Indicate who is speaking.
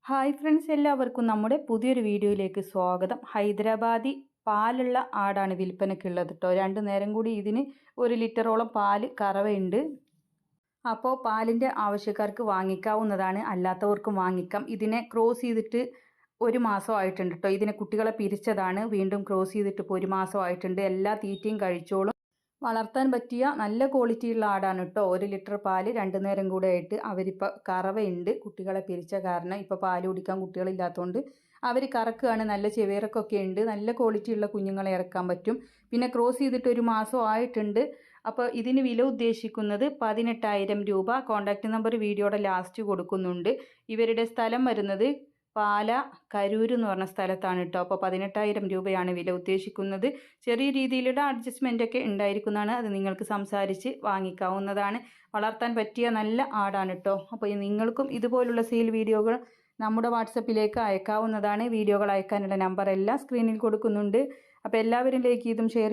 Speaker 1: Hi friends, എല്ലാവർക്കും നമ്മുടെ പുതിയൊരു വീഡിയോയിലേക്ക് സ്വാഗതം. ഹൈദരാബാദി പാലുള്ള ആടാണ് വിൽപ്പനയ്ക്കുള്ളത് കേട്ടോ. 2 നേരം കൂടി ഇതിന് 1 ലിറ്ററോളം പാല് കറവയുണ്ട്. അപ്പോൾ പാലിൻ്റെ ആവശ്യക്കാർക്ക് വാങ്ങിക്കാവുന്നതാണ്, അല്ലാത്തവർക്കും വാങ്ങിക്കാം. ഇതിനെ ക്രോസ് ചെയ്തിട്ട് 1 മാസം ആയിട്ടുണ്ട് കേട്ടോ. ഇതിനെ കുട്ടികളെ പിരിച്ചതാണ്, വീണ്ടും ക്രോസ് ചെയ്തിട്ട് ഇപ്പോൾ 1 മാസം ആയിട്ടുണ്ട്. എല്ലാ തീറ്റയും കഴിച്ചോളും. വളർത്താൻ പറ്റിയ നല്ല ക്വാളിറ്റിയുള്ള ആടാണ് കേട്ടോ. 1 ലിറ്റർ പാല് 2 നേരം കൂടെ ആയിട്ട് അവരിപ്പോൾ കറവയുണ്ട്. കുട്ടികളെ പിരിച്ച കാരണം ഇപ്പോൾ പാല് കുടിക്കാൻ കുട്ടികളില്ലാത്തതുകൊണ്ട് അവർ കറക്കുകയാണ്. നല്ല ചെവിയിറക്കൊക്കെ ഉണ്ട്. നല്ല ക്വാളിറ്റിയുള്ള കുഞ്ഞുങ്ങളെ ഇറക്കാൻ പറ്റും. പിന്നെ ക്രോസ് ചെയ്തിട്ട് 1 മാസം ആയിട്ടുണ്ട്. അപ്പോൾ ഇതിന് വില ഉദ്ദേശിക്കുന്നത് 18,000 രൂപ. കോൺടാക്റ്റ് നമ്പർ വീഡിയോയുടെ ലാസ്റ്റ് കൊടുക്കുന്നുണ്ട്. ഇവരുടെ സ്ഥലം വരുന്നത് പാല കരൂര് എന്ന് പറഞ്ഞ സ്ഥലത്താണ് കേട്ടോ. അപ്പോൾ 18,000 രൂപയാണ് വില ഉദ്ദേശിക്കുന്നത്. ചെറിയ രീതിയിലുള്ള അഡ്ജസ്റ്റ്മെൻ്റ് ഒക്കെ ഉണ്ടായിരിക്കുന്നതാണ്. അത് നിങ്ങൾക്ക് സംസാരിച്ച് വാങ്ങിക്കാവുന്നതാണ്. വളർത്താൻ പറ്റിയ നല്ല ആടാണ് കേട്ടോ. അപ്പോൾ നിങ്ങൾക്കും ഇതുപോലുള്ള സെയിൽ വീഡിയോകൾ നമ്മുടെ വാട്സപ്പിലേക്ക് അയക്കാവുന്നതാണ്. വീഡിയോകൾ അയക്കാനുള്ള നമ്പർ എല്ലാം സ്ക്രീനിൽ കൊടുക്കുന്നുണ്ട്. അപ്പോൾ എല്ലാവരിലേക്ക് ഇതും ഷെയർ